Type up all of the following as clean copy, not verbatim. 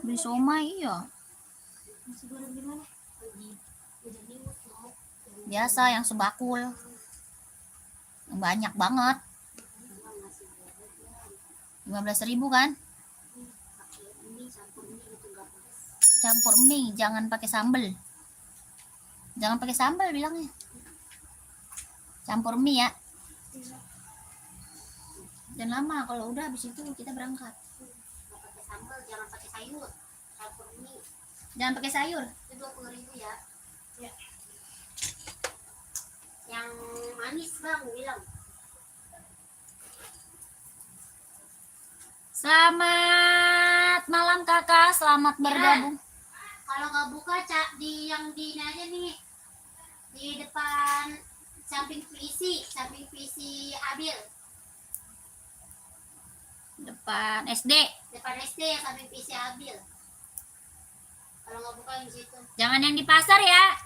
Beli somai, iya. Biasa yang sebakul. Yang banyak banget. 15.000 kan? Campur mie, jangan pakai sambal. Jangan pakai sambal bilangnya. Campur mie ya. Dan lama kalau udah habis itu kita berangkat. Pakai sambal, jangan pakai sayur. Campur mie. Jangan pakai sayur. Itu 20.000 ya. Ya. Yang manis bang bilang. Selamat malam kakak, selamat bergabung. Kalau nggak buka cak di yang di ini aja nih, di depan samping PC Abil. Depan SD. Depan SD yang samping PC Abil. Kalau nggak buka di situ. Jangan yang di pasar ya.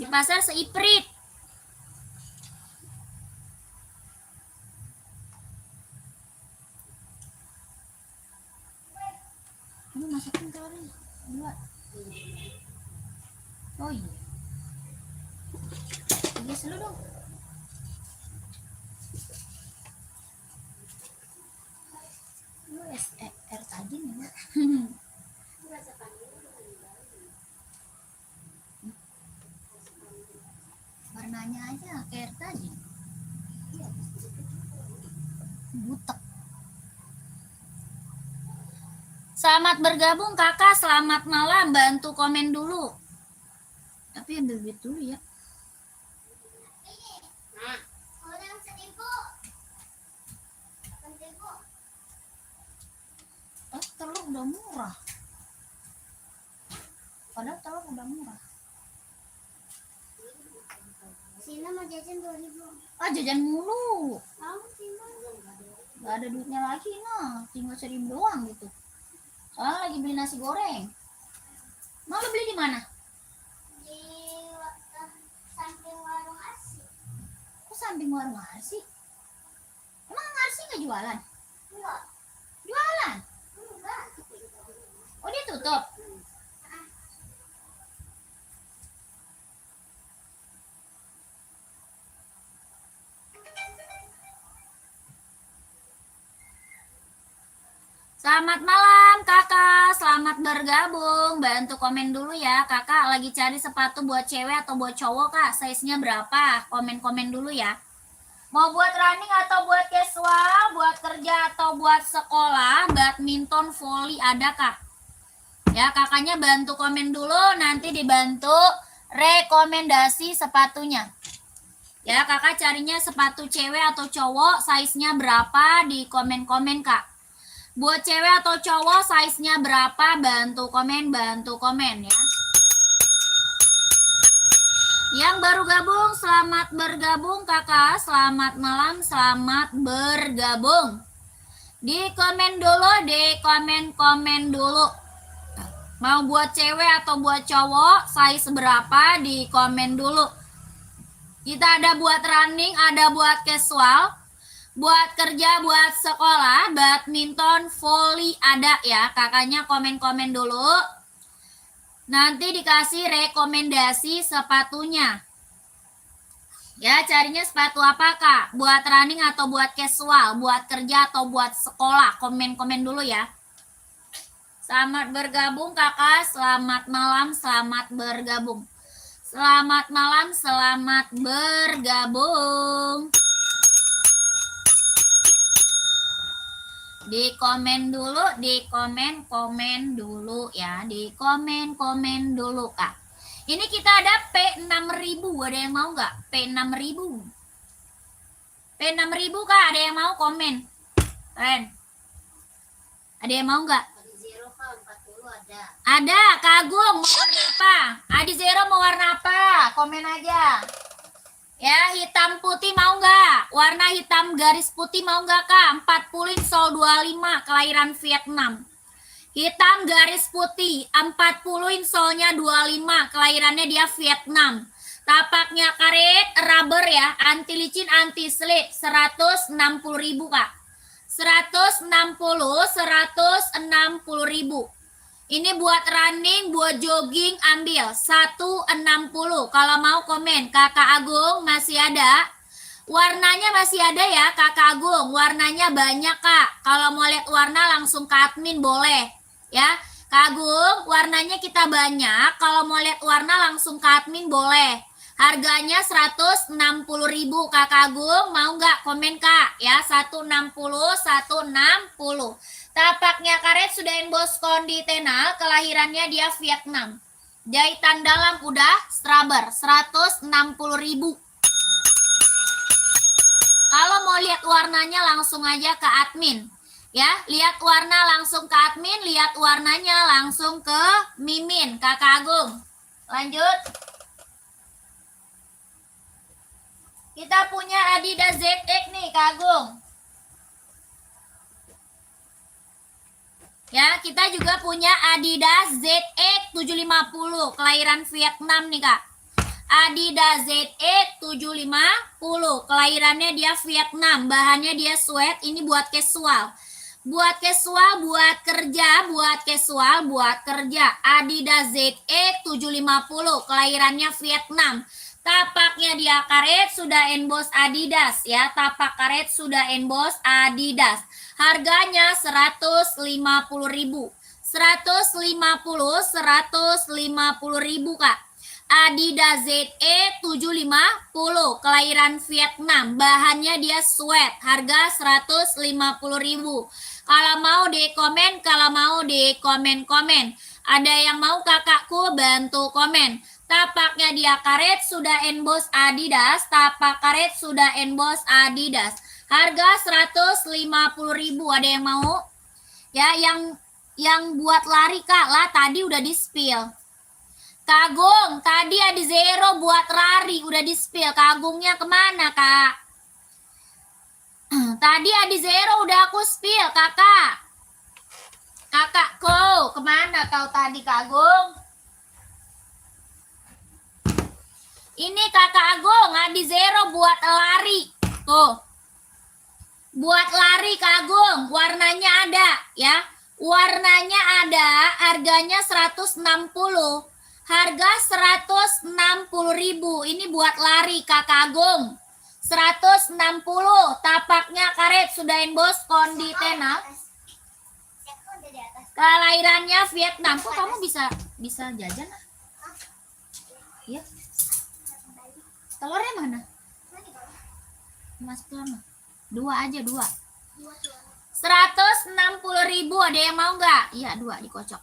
Di pasar seiprit. Ini masukin telurnya 2. Oh iya. Gelas dulu dong. Lu air tadi nih. Warnanya aja kayak air tadi. Butek. Selamat bergabung kakak, selamat malam. Bantu komen dulu. Tapi ambil duit dulu ya. Nah, Telur udah murah. Padahal telur udah murah. Sina mau jajan 2.000. Ah jajan mulu. Tahu Sina? Gak ada duitnya lagi nah. Tinggal 1.000 doang gitu. Soalnya lagi beli nasi goreng. Mau lo beli di mana? Di samping warung Arsi. Kok samping warung Arsi? Emang Arsi nggak jualan? Enggak. Jualan? Enggak. Oh dia tutup? Selamat malam kakak, selamat bergabung. Bantu komen dulu ya kakak, lagi cari sepatu buat cewek atau buat cowok kak, size nya berapa? Komen-komen dulu ya. Mau buat running atau buat casual, buat kerja atau buat sekolah, badminton, volley ada kak? Ya kakaknya bantu komen dulu, nanti dibantu rekomendasi sepatunya. Ya kakak carinya sepatu cewek atau cowok, size nya berapa, di komen-komen kak. Buat cewek atau cowok size-nya berapa, bantu komen ya. Yang baru gabung, selamat bergabung kakak. Selamat malam, selamat bergabung. Di komen dulu. Mau buat cewek atau buat cowok, size berapa, di komen dulu. Kita ada buat running, ada buat casual. Buat kerja, buat sekolah, badminton, volley ada ya. Kakaknya komen-komen dulu. Nanti dikasih rekomendasi sepatunya. Ya, carinya sepatu apa kak? Buat running atau buat casual? Buat kerja atau buat sekolah? Komen-komen dulu ya. Selamat bergabung kakak. Selamat malam, selamat bergabung. Selamat malam, selamat bergabung. Di komen dulu, di komen dulu ya, di komen dulu kak. Ini kita ada P6000, ada yang mau nggak? P6000, P6000 kak, ada yang mau komen? Keren. Ada yang mau nggak? Adi Zero kak 40 ada. Ada, kagum mau warna apa? Adi Zero mau warna apa? Komen aja. Ya, hitam putih mau nggak? Warna hitam garis putih mau nggak kak? 40 sol 25, kelahiran Vietnam. Hitam garis putih, 40 solnya 25, kelahirannya dia Vietnam. Tapaknya karet, rubber ya, anti licin, anti slip, 160.000 kak. 160.000. Ini buat running, buat jogging ambil 160. Kalau mau komen, Kakak Agung masih ada. Warnanya masih ada ya Kakak Agung. Warnanya banyak Kak. Kalau mau lihat warna langsung ke admin boleh. Ya Kak Agung, warnanya kita banyak. Kalau mau lihat warna langsung ke admin boleh. Harganya 160.000 Kakak Agung. Mau nggak komen Kak? Ya 160, 160. Tapaknya karet sudah emboss konditenal, kelahirannya dia Vietnam. Jahitan dalam udah straber, 160.000. Kalau mau lihat warnanya langsung aja ke admin. Ya, lihat warna langsung ke admin, lihat warnanya langsung ke Mimin, Kakak Agung. Lanjut. Kita punya Adidas ZX nih, Kak Agung. Ya, kita juga punya Adidas ZX 750, kelahiran Vietnam nih, Kak. Adidas ZX 750, kelahirannya dia Vietnam, bahannya dia sweat, ini buat casual. Buat casual, buat kerja, buat casual, buat kerja. Adidas ZX 750, kelahirannya Vietnam. Tapaknya dia karet, sudah emboss Adidas ya. Tapak karet sudah emboss Adidas. Harganya 150.000. 150.000 Kak. Adidas ZE 750, kelahiran Vietnam. Bahannya dia sweat. Harga 150.000. Kalau mau di komen, kalau mau di komen-komen. Ada yang mau kakakku bantu komen. Tapaknya dia karet sudah emboss Adidas, tapak karet sudah emboss Adidas. Harga 150.000. Ada yang mau? Ya, yang buat lari Kak lah tadi udah di spill. Kagung, tadi ada zero buat lari udah di spill. Kagungnya kemana Kak? Tadi ada zero udah aku spill Kakak. Kakakku, kemana kau tadi Kagung? Ini Kakak Agung, Adi Zero buat lari. Tuh. Buat lari Kak Agung, warnanya ada ya. Warnanya ada, harganya 160. Harga 160.000. Ini buat lari Kakak Agung. 160, tapaknya karet sudah emboss konditenal. Kelahirannya Vietnam. Kok kamu bisa jajan? Iya. Telurnya mana? Mas telur. Dua aja, dua. 160.000. Ada yang mau nggak? Iya, dua dikocok.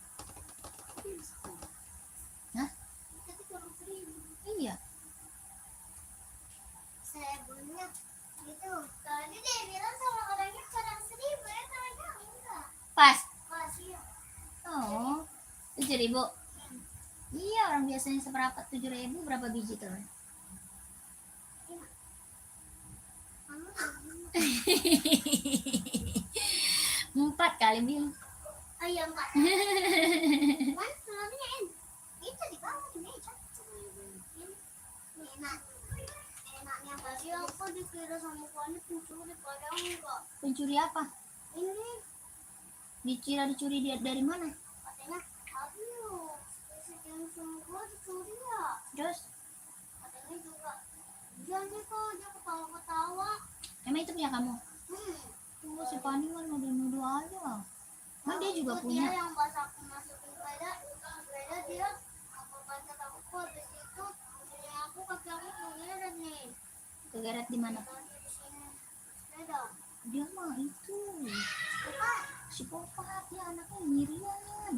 Hah? Iya. Saya punya gitu. Tadi dia bilang sama orangnya kurang 1.000 ya, ternyata enggak. Pas. Pas ya. Oh, 7.000. Iya, orang biasanya seperempat 7.000. Berapa biji telur? Empat kali bil. Ayam Pak. Kan telurnya itu di bawah di meja. Enak. Enaknya pasti aku dikira sama Fani pencuri padahal enggak. Pencuri apa? Ini Dicuri dari mana? katanya aduh, sekian semua dicuri ya. Terus? Katanya juga janji kok dia ketawa-ketawa. Emang itu punya kamu? Tunggu si Fani kan nuduh-nuduh aja. Kan dia juga Itu punya. dia yang pas aku masukin sepeda dia aku pantat aku habis itu punya aku kaki aku kegeret nih. Kegeret di mana? Tadi di sini sepeda. Dia mah itu. Psikopat ya, anaknya Miriam.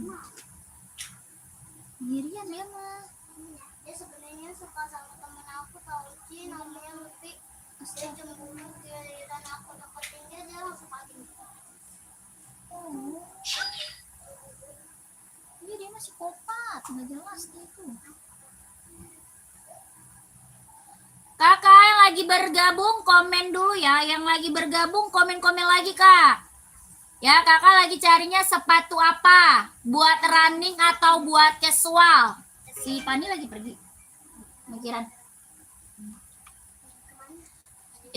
Miriam ya mah. Dia sebenarnya suka sama temen aku tahu Ci namanya Lutfi. Dia cemburu dan aku deketin dia langsung pagi. Oh. Iya dia masih psikopat, nggak jelas dia itu. Kakak yang lagi bergabung komen dulu ya, yang lagi bergabung komen-komen lagi Kak. Ya kakak lagi carinya sepatu apa? Buat running atau buat casual? Si Pani lagi pergi. Mikiran.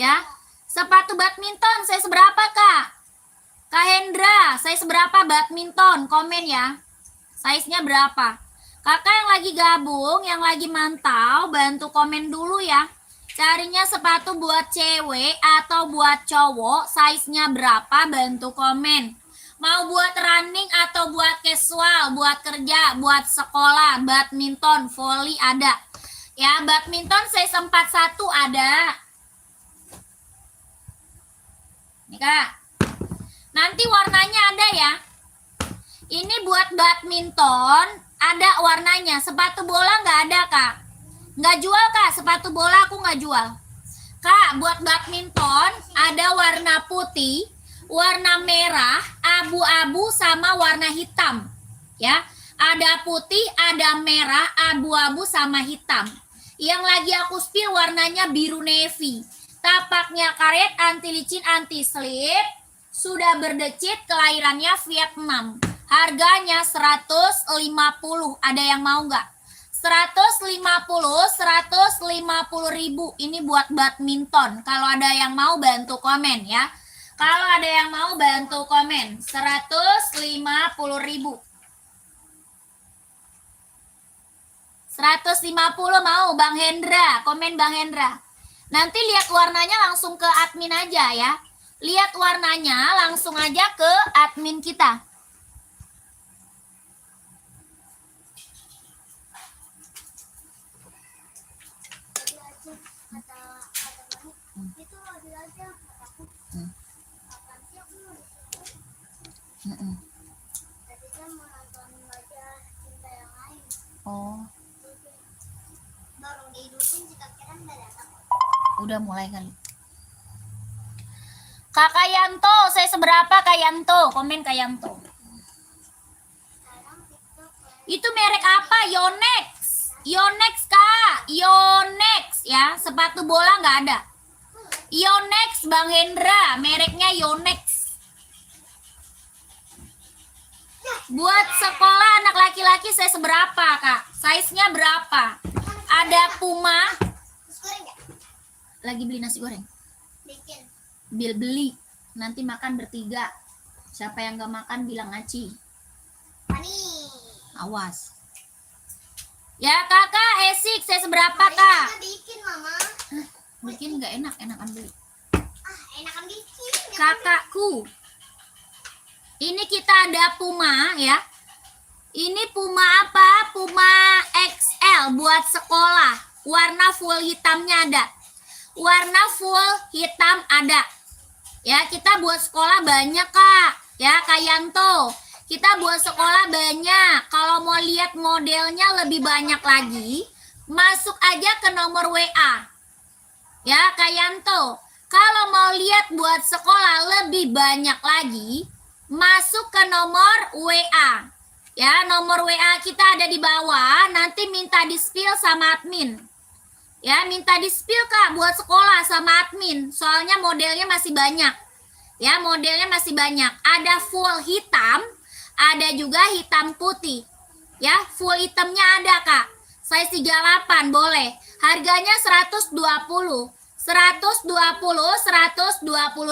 Ya, sepatu badminton saya seberapa Kak? Kak Hendra, saya seberapa badminton? Komen ya. Size-nya berapa? Kakak yang lagi gabung, yang lagi mantau, bantu komen dulu ya. Carinya sepatu buat cewek atau buat cowok, size-nya berapa, bantu komen. Mau buat running atau buat casual, buat kerja, buat sekolah, badminton, volley ada. Ya, badminton size 41 ada. Nih Kak. Nanti warnanya ada ya. Ini buat badminton, ada warnanya. Sepatu bola nggak ada Kak. Nggak jual Kak, sepatu bola aku nggak jual. Kak, buat badminton ada warna putih, warna merah, abu-abu sama warna hitam. Ya, ada putih, ada merah, abu-abu sama hitam. Yang lagi aku spill warnanya biru navy. Tapaknya karet, anti licin, anti slip. Sudah berdecit, kelahirannya Vietnam. Harganya 150. Ada yang mau nggak? 150 ribu. Ini buat badminton. Kalau ada yang mau bantu komen ya. Kalau ada yang mau bantu komen. 150 ribu. 150 mau Bang Hendra. Komen Bang Hendra. Nanti lihat warnanya langsung ke admin aja ya. Lihat warnanya langsung aja ke admin kita. Oh. Baru dihidupin kira-kira nggak datang. Udah mulai kali. Kakak Yanto, saya seberapa Kak Yanto? Komen Kak Yanto. Itu merek apa? Yonex. Yonex Kak. Yonex ya. Sepatu bola nggak ada. Yonex Bang Hendra. Mereknya Yonex. Buat sekolah anak laki-laki saya seberapa Kak? Size-nya berapa? Ada Puma. Lagi beli nasi goreng. Bikin. Beli. Nanti makan bertiga. Siapa yang gak makan bilang Aci. Pani. Awas. Ya kakak, esik saya seberapa Kak? Bikin mama. Hah, bikin gak enak, enakan beli. Enakan bikin. Kakakku. Ini kita ada Puma ya. Ini Puma apa? Puma XL buat sekolah. Warna full hitamnya ada. Warna full hitam ada. Ya, kita buat sekolah banyak Kak. Ya, Kak Yanto. Kita buat sekolah banyak. Kalau mau lihat modelnya lebih banyak lagi, masuk aja ke nomor WA. Ya, Kak Yanto. Kalau mau lihat buat sekolah lebih banyak lagi, masuk ke nomor WA. Ya, nomor WA kita ada di bawah. Nanti minta di-spill sama admin. Ya, minta di-spill Kak buat sekolah sama admin. Soalnya modelnya masih banyak. Ya, modelnya masih banyak. Ada full hitam, ada juga hitam putih. Ya, full hitamnya ada Kak. Size 38 boleh. Harganya 120. 120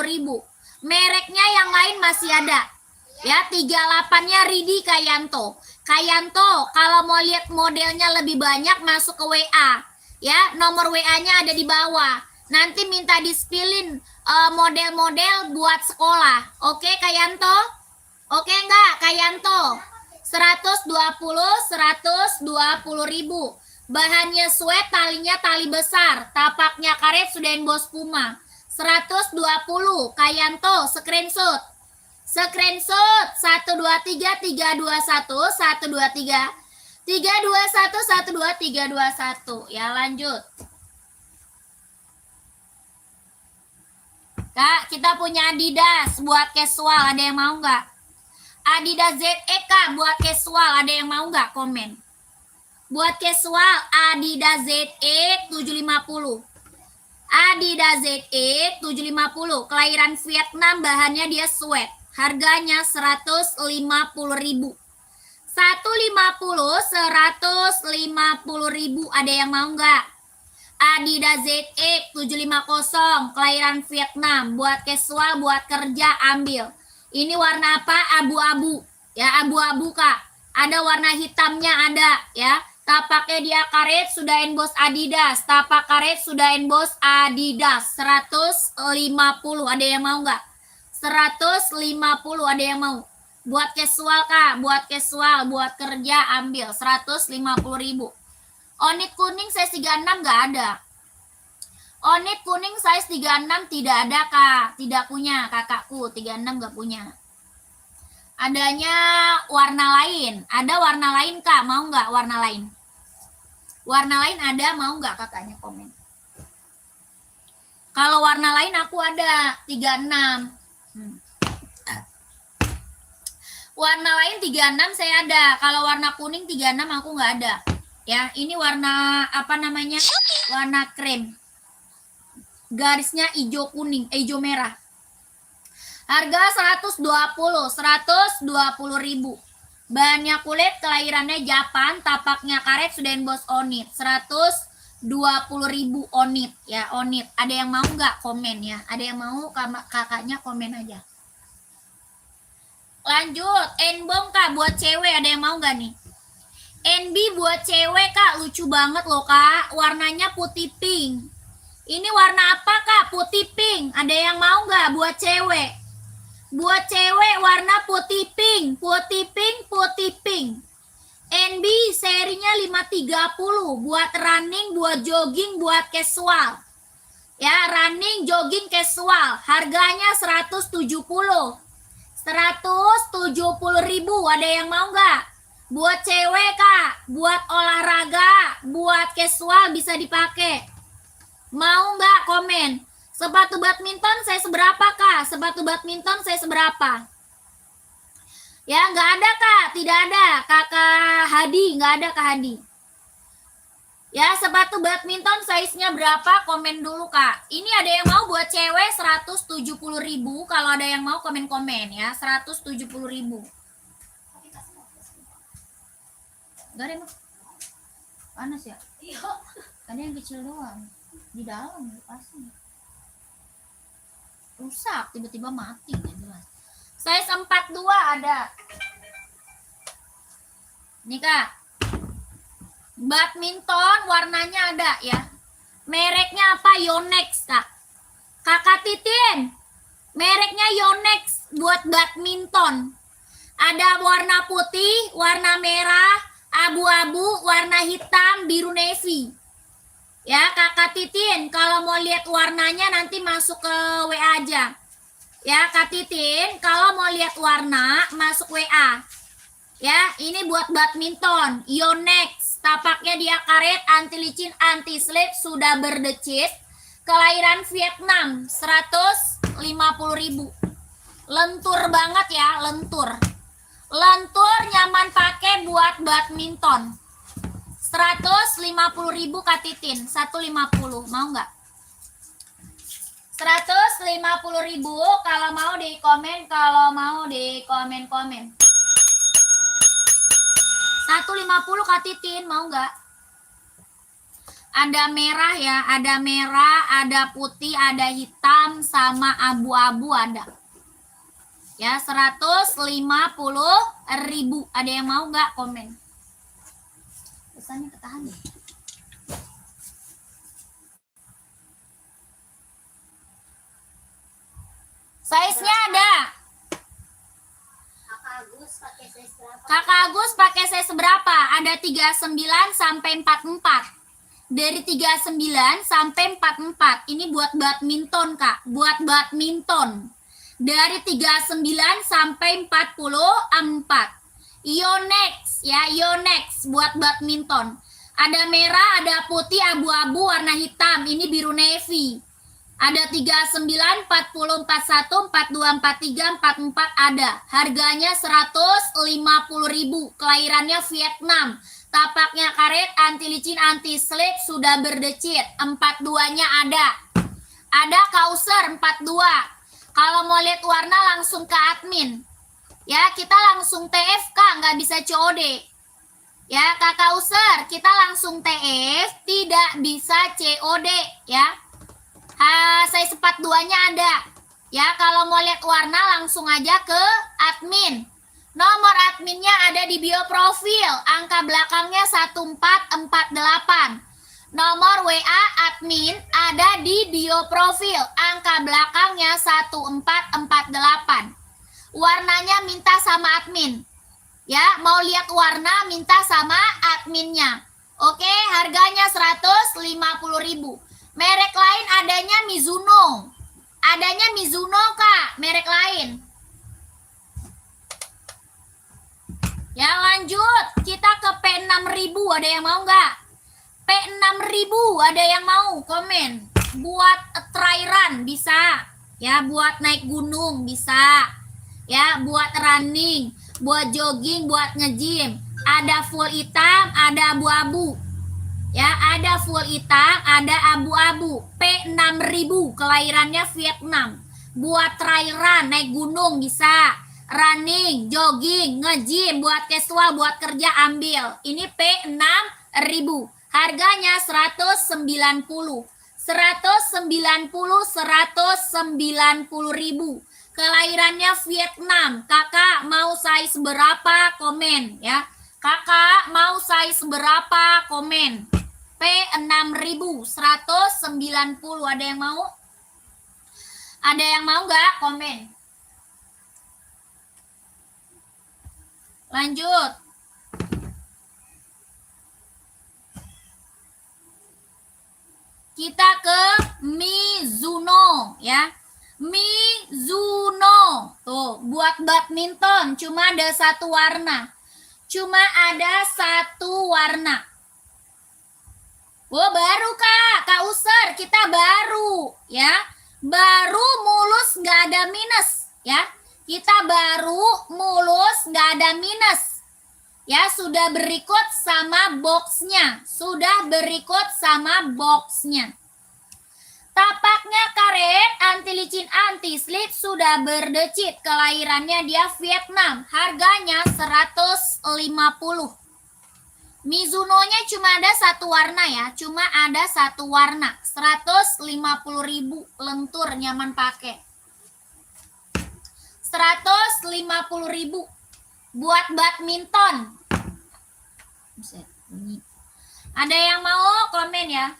ribu. Mereknya yang lain masih ada. Ya, 38-nya Ridi Kayanto. Kayanto, kalau mau lihat modelnya lebih banyak masuk ke WA. Ya, nomor WA-nya ada di bawah. Nanti minta di-spillin model-model buat sekolah. Oke, Kayanto? Oke enggak, Kayanto? 120 ribu. Bahannya sweat, talinya tali besar. Tapaknya karet, sudah bos Puma. 120, Kayanto, screenshot. Screenshot 123 321 123 321 123 321. Ya, lanjut. Kak, kita punya Adidas buat casual. Ada yang mau nggak? Adidas ZE Kak buat casual. Ada yang mau nggak? Komen. Buat casual Adidas ZE 750. Adidas ZE 750. Kelahiran Vietnam, bahannya dia sweat. Harganya 150 ribu. 150 ribu. Ada yang mau nggak? Adidas ZX 750 kelahiran Vietnam, buat casual, buat kerja ambil. Ini warna apa? Abu-abu. Ya, abu-abu Kak. Ada warna hitamnya ada ya. Tapaknya dia karet sudah emboss Adidas. Tapak karet sudah emboss Adidas. 150. Ada yang mau nggak? 150 ada yang mau? Buat casual Kak, buat casual, buat kerja ambil 150.000. Onit kuning size 36 nggak ada. Onit kuning size 36 tidak ada Kak, tidak punya kakakku, 36 nggak punya. Adanya warna lain, ada warna lain Kak, mau nggak warna lain? Warna lain ada, mau nggak kakaknya komen? Kalau warna lain aku ada 36. Warna lain 36 saya ada. Kalau warna kuning 36 aku nggak ada. Ya, ini warna apa namanya? Warna krem. Garisnya hijau kuning, hijau merah. Harga 120.000. Bahannya kulit, kelahirannya Japan, tapaknya karet, sudah emboss Onit. 120.000 Onit ya, Onit. Ada yang mau nggak komen ya? Ada yang mau kakaknya komen aja. Lanjut, Enbong Kak buat cewek, ada yang mau nggak nih? NB buat cewek Kak, lucu banget loh Kak. Warnanya putih pink. Ini warna apa Kak? Putih pink. Ada yang mau nggak buat cewek? Buat cewek warna putih pink, putih pink, putih pink. NB serinya 530 buat running, buat jogging, buat casual. Ya, running, jogging, casual. Harganya 170. 170.000. Ada yang mau nggak? Buat cewek Kak, buat olahraga, buat casual bisa dipakai. Mau nggak komen? Sepatu badminton saya seberapa Kak? Sepatu badminton saya seberapa? Ya nggak ada Kak, tidak ada. Kakak Hadi, nggak ada Kak Hadi. Ya sepatu badminton size-nya berapa? Komen dulu Kak. Ini ada yang mau buat cewek 170.000. Kalau ada yang mau komen-komen ya, 170.000. Gak ada emang? Panas ya? Iya. Ada yang kecil doang. Di dalam pasang. Rusak, tiba-tiba mati nggak jelas. Size 42 ada. Nih Kak. Badminton warnanya ada ya. Mereknya apa? Yonex Kak. Kakak Titin. Mereknya Yonex buat badminton. Ada warna putih, warna merah, abu-abu, warna hitam, biru navy. Ya Kakak Titin, kalau mau lihat warnanya nanti masuk ke WA aja. Ya Kak Titin, kalau mau lihat warna masuk WA. Ya, ini buat badminton, Yonex. Tapaknya dia karet, anti licin, anti slip, sudah berdecit. Kelahiran Vietnam, 150.000. Lentur banget ya, lentur. Lentur nyaman pakai buat badminton. 150.000 Kak Titin, 150. Mau nggak? 150.000 kalau mau di komen, kalau mau di komen-komen. 150 Kak Titin, mau nggak? Ada merah ya, ada merah, ada putih, ada hitam, sama abu-abu ada. Ya, 150.000. Ada yang mau nggak? Komen. Pesannya ketahan ya. Size-nya ada. Kakak Agus pakai size berapa? Kakak Agus pakai size berapa? Ada 39 sampai 44. Dari 39 sampai 44. Ini buat badminton, Kak. Buat badminton. Dari 39 sampai 44. Yonex ya, Yonex buat badminton. Ada merah, ada putih, abu-abu, warna hitam. Ini biru navy. Ada 39, 40, 41, 42, 43, 44 ada. Harganya 150.000. Kelahirannya Vietnam. Tapaknya karet, anti licin, anti slip, sudah berdecit. 42-nya ada. Ada kauser 42. Kalau mau lihat warna langsung ke admin. Ya, kita langsung TFK, nggak bisa COD. Ya, Kak kauser, kita langsung TF, tidak bisa COD ya. Size 42-nya ada. Ya, kalau mau lihat warna langsung aja ke admin. Nomor adminnya ada di bio profil. Angka belakangnya 1448. Nomor WA admin ada di bio profil. Angka belakangnya 1448. Warnanya minta sama admin. Ya, mau lihat warna minta sama adminnya. Oke, harganya 150.000. Merek lain adanya Mizuno. Adanya Mizuno, Kak, merek lain. Ya, lanjut. Kita ke P6000, ada yang mau nggak? P6000 ada yang mau? Komen. Buat try run bisa. Ya, buat naik gunung bisa. Ya, buat running, buat jogging, buat nge-gym. Ada full hitam, ada abu-abu. Ya, ada full hitam, ada abu-abu. P6000, kelahirannya Vietnam. Buat try run, naik gunung bisa. Running, jogging, nge-gym, buat casual, buat kerja ambil. Ini P6000. Harganya 190. 190.000. Kelahirannya Vietnam. Kakak mau size berapa? Komen ya. Kakak mau size berapa? Komen. P6000 190. Ada yang mau? Ada yang mau nggak? Komen. Lanjut. Kita ke Mizuno ya. Mizuno. Tuh, buat badminton cuma ada satu warna. Cuma ada satu warna. Oh, baru Kak User, kita baru ya. Baru mulus nggak ada minus ya. Kita baru mulus nggak ada minus. Ya, sudah berikut sama boxnya. Sudah berikut sama boxnya. Tapaknya karet, anti licin, anti slip, sudah berdecit. Kelahirannya dia Vietnam. Harganya 150. Mizuno-nya cuma ada satu warna ya. Cuma ada satu warna. 150.000 lentur, nyaman pakai. 150.000 buat badminton. Ada yang mau? Komen ya.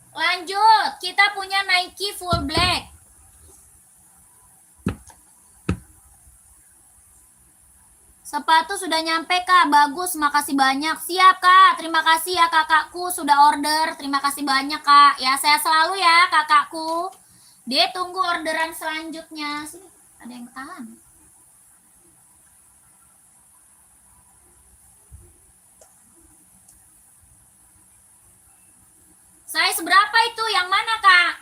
Lanjut, kita punya Nike full black. Sepatu sudah nyampe Kak, bagus, makasih banyak. Siap Kak, terima kasih ya kakakku sudah order. Terima kasih banyak Kak. Ya, saya selalu ya kakakku. Dia tunggu orderan selanjutnya. Sini, ada yang tahan. Size berapa itu? Yang mana Kak?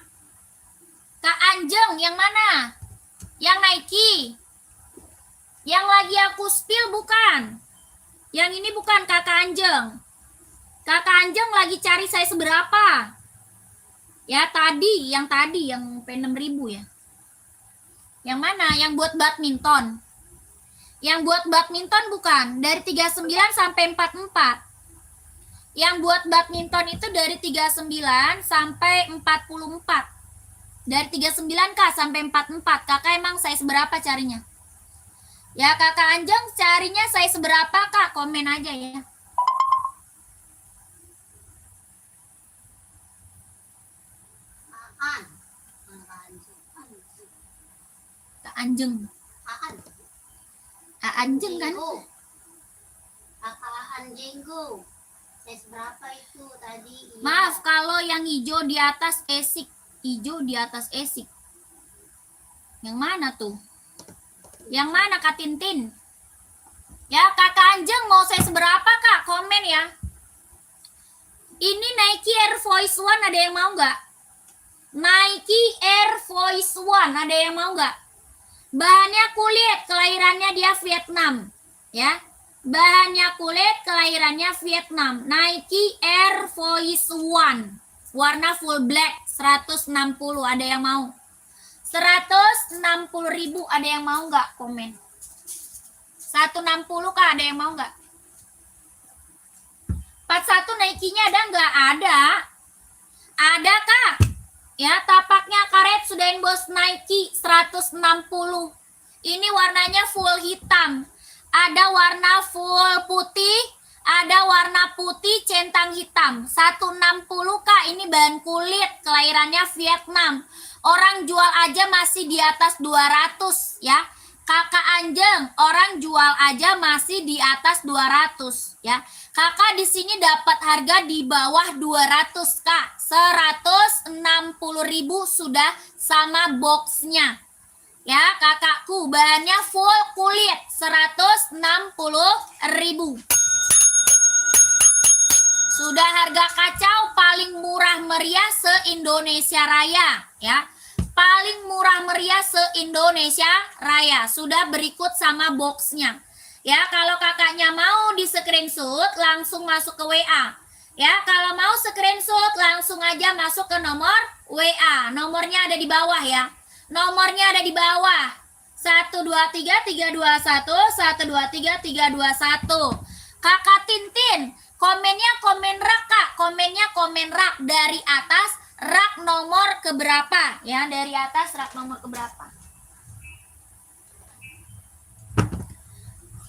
Kak Anjeng, yang mana? Yang Nike? Yang lagi aku spill bukan? Yang ini bukan Kakak Anjeng. Kakak Anjeng lagi cari size berapa? Ya tadi, yang P6000 ya. Yang mana? Yang buat badminton. Yang buat badminton bukan? Dari 39 sampai 44. Yang buat badminton itu dari 39 sampai 44. Dari 39 Kak sampai 44. Kakak emang size berapa carinya? Ya Kakak Anjeng carinya size berapa Kak? Komen aja ya. Kak Anjeng. Kak Anjeng kan? Kakak Anjengku. Size berapa itu tadi? Maaf kalau yang hijau di atas esik. Hijau di atas esik. Yang mana tuh? Yang mana Kak Tintin? Ya Kakak Anjeng mau size berapa Kak? Komen ya. Ini Nike Air Force One, ada yang mau nggak? Nike Air Force One, ada yang mau nggak? Bahannya kulit, kelahirannya dia Vietnam. Ya, bahannya kulit, kelahirannya Vietnam. Nike Air Force One, warna full black, 160, ada yang mau? 160.000, ada yang mau nggak? Komen. 160 Kak, ada yang mau nggak? 41 Nike-nya ada nggak? Ada. Ada Kak. Ya, tapaknya karet sudah bos Nike 160. Ini warnanya full hitam. Ada warna full putih, ada warna putih centang hitam. 160 Kak, ini bahan kulit, kelahirannya Vietnam. Orang jual aja masih di atas 200 ya. Kakak Anjeng, orang jual aja masih di atas 200 ya. Kakak di sini dapat harga di bawah 200 Kak. 160.000 sudah sama boxnya. Ya, kakakku bahannya full kulit 160.000. Sudah harga kacau paling murah meriah se-Indonesia Raya ya. Paling murah meriah se-Indonesia Raya. Sudah berikut sama boxnya. Ya, kalau kakaknya mau di screenshot langsung masuk ke WA. Ya, kalau mau screenshot langsung aja masuk ke nomor WA. Nomornya ada di bawah ya. Nomornya ada di bawah. 123321 123321. Kakak Tintin, komennya komen rak Kak. Komennya komen rak dari atas rak nomor keberapa ya, dari atas rak nomor keberapa.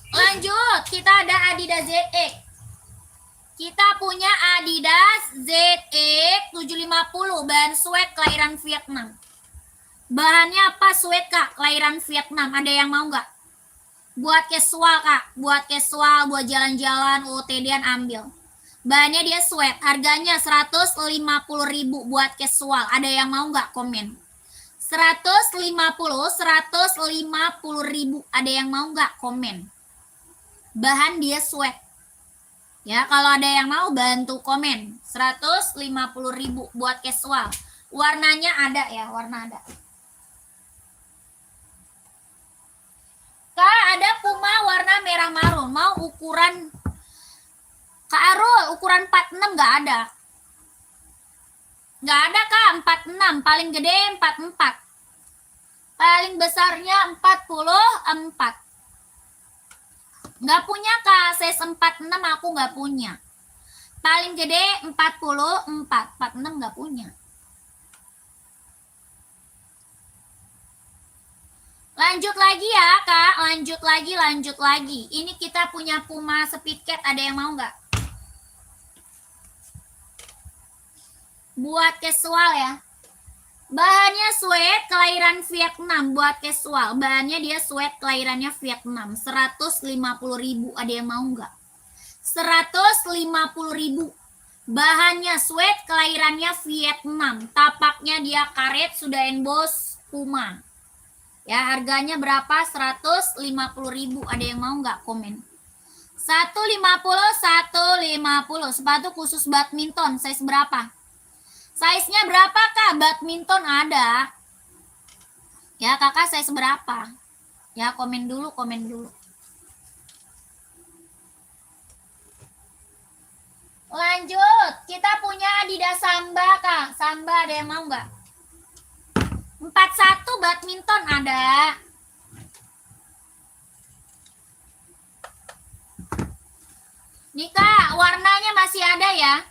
Lanjut, kita ada Adidas ZX. Kita punya Adidas ZX 750 bahan sweat kelahiran Vietnam. Bahannya apa sweat Kak? Kelahiran Vietnam. Ada yang mau nggak? Buat casual Kak, buat casual, buat jalan-jalan, OOTD-an ambil. Bahannya dia sweat, harganya 150.000 buat casual. Ada yang mau nggak komen? 150.000. Ada yang mau nggak komen? Bahan dia sweat. Ya, kalau ada yang mau bantu komen. 150.000 buat casual. Warnanya ada ya, warna ada. Kak, ada Puma warna merah marun. Mau ukuran Kak Arul, ukuran 46 nggak ada. Nggak ada Kak, 46. Paling gede 44. Paling besarnya 44. Nggak punya Kak, size 46 aku nggak punya. Paling gede 44. 46 nggak punya. Lanjut lagi ya Kak, lanjut lagi. Ini kita punya Puma Speedcat, ada yang mau nggak? Buat casual ya. Bahannya sweat kelahiran Vietnam, buat casual. Bahannya dia sweat kelahirannya Vietnam. 150.000. Ada yang mau nggak? 150.000. Bahannya sweat kelahirannya Vietnam. Tapaknya dia karet, sudah emboss Puma. Ya, harganya berapa? 150.000. Ada yang mau nggak komen? 150. Sepatu khusus badminton, size berapa? Size-nya berapa Kak? Badminton ada. Ya, Kakak size berapa? Ya, komen dulu. Lanjut, kita punya Adidas Samba Kak. Samba ada yang mau nggak? 41 badminton ada. Nih Kak, warnanya masih ada ya.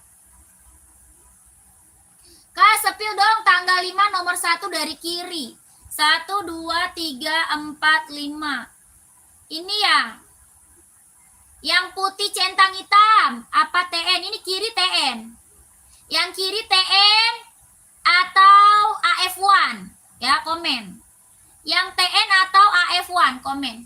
Kak, sepil dong tanggal 5 nomor 1 dari kiri. 1, 2, 3, 4, 5. Ini ya. Yang putih centang hitam. Apa TN? Ini kiri TN. Yang kiri TN atau AF1? Ya, komen. Yang TN atau AF1? Komen.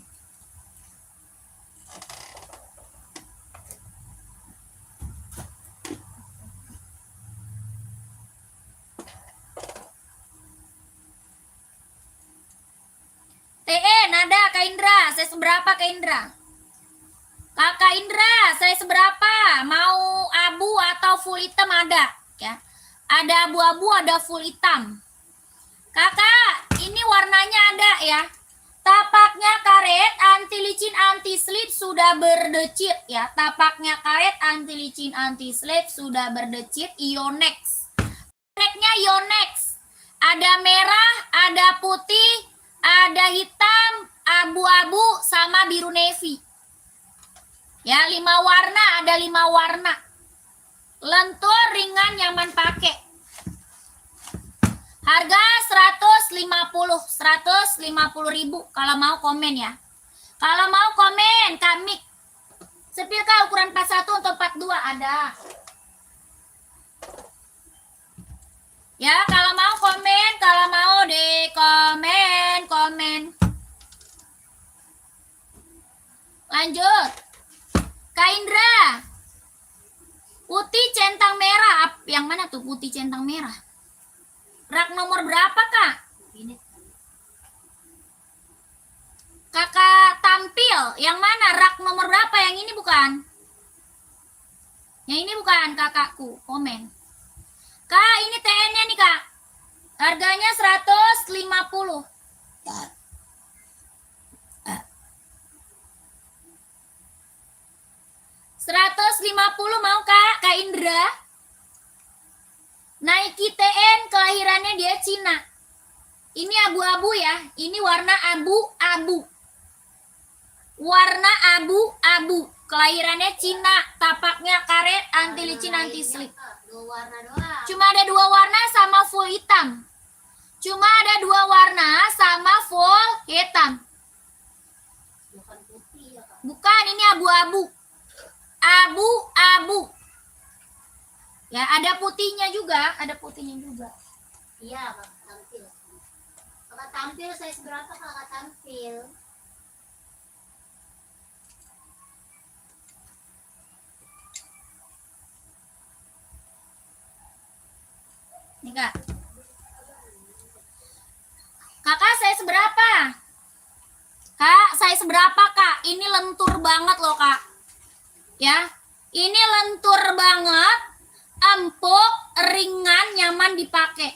TN ada Kak Indra, saya seberapa Kak Indra? Kakak Indra, saya seberapa? Mau abu atau full hitam ada ya? Ada abu-abu, ada full hitam. Kakak, ini warnanya ada ya. Tapaknya karet, anti licin, anti slip sudah berdecit ya. Tapaknya karet, anti licin, anti slip sudah berdecit. Yonex. Mereknya Yonex. Ada merah, ada putih, ada hitam, abu-abu, sama biru navy. Ya, 5 warna, ada 5 warna. Lentur, ringan, nyaman pakai. Harga 150.000 kalau mau komen ya. Kalau mau komen, kami sepil Kak ukuran 41 atau 42 ada. Ya, kalau mau komen, kalau mau di komen. Lanjut. Kak Indra. Putih centang merah. Yang mana tuh putih centang merah? Rak nomor berapa, Kak? Ini Kakak tampil. Yang mana? Rak nomor berapa? Yang ini bukan? Yang ini bukan, kakakku. Komen. Kak, ini TN-nya nih, Kak. Harganya 150. 150 mau Kak Indra. Nike TN kelahirannya dia Cina. Ini abu-abu ya. Ini warna abu-abu. Warna abu-abu. Kelahirannya Cina. Tapaknya karet, anti licin, anti slip. dua warna doang. Cuma ada 2 warna sama full hitam. Cuma ada 2 warna sama full hitam. Bukan putih ya, Kak. Bukan, ini abu-abu. Abu-abu. Ya, ada putihnya juga, Iya, Kakak tampil. Kakak tampil size berapa Kakak tampil? Nih, Kak. Kakak, saya seberapa? Kak, saya seberapa, Kak? Ini lentur banget loh, Kak. Ya, ini lentur banget, empuk, ringan, nyaman dipakai.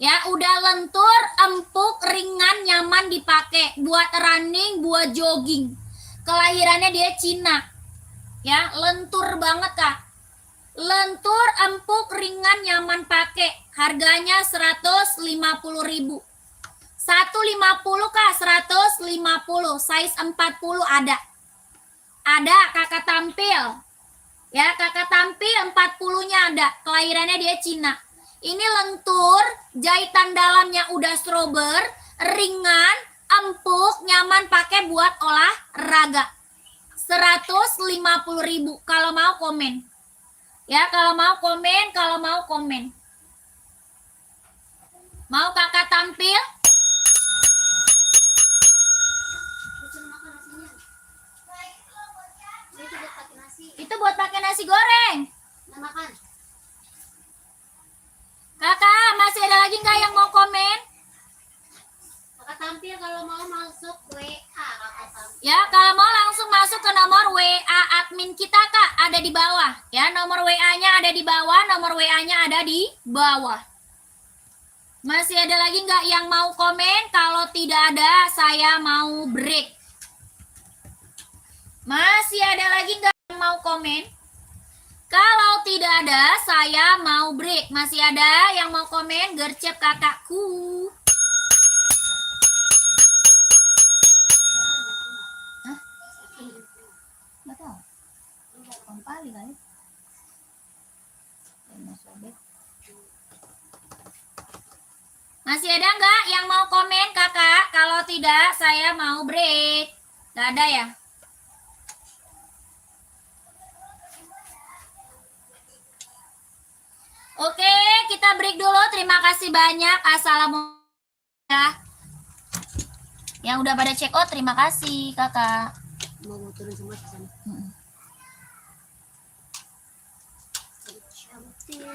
Ya, udah lentur, empuk, ringan, nyaman dipakai. Buat running, buat jogging. Kelahirannya dia Cina. Ya, lentur banget, Kak. Lentur, empuk, ringan, nyaman pakai. Harganya 150.000. 150 Kak, 150. Size 40 ada. Ada, Kakak tampil. Ya, Kakak tampil 40-nya ada. Kelahirannya dia Cina. Ini lentur, jahitan dalamnya udah strober, ringan, empuk, nyaman pakai buat olahraga. 150.000 kalau mau komen. Ya, kalau mau komen. Mau Kakak tampil? Terus makan nasinya. Ini juga pakai nasi. Itu buat pakai nasi goreng. Nah, makan. Kakak, masih ada lagi nggak yang mau komen? Kakak tampil kalau mau masuk WA, Kakak tampil. Ya, kalau mau langsung masuk ke nomor WA admin kita, Kak. Ada di bawah. Ya, nomor WA-nya ada di bawah. Nomor WA-nya ada di bawah. Masih ada lagi nggak yang mau komen? Kalau tidak ada, saya mau break. Masih ada lagi nggak yang mau komen? Kalau tidak ada, saya mau break. Masih ada yang mau komen? Gercep kakakku. Hah? Nggak tahu. Kali kali. Masih ada nggak yang mau komen kakak? Kalau tidak, saya mau break. Nggak ada ya? Oke, kita break dulu. Terima kasih banyak. Assalamualaikum. Yang udah pada check out, terima kasih kakak. Mau turun semua ke sana. Cantik.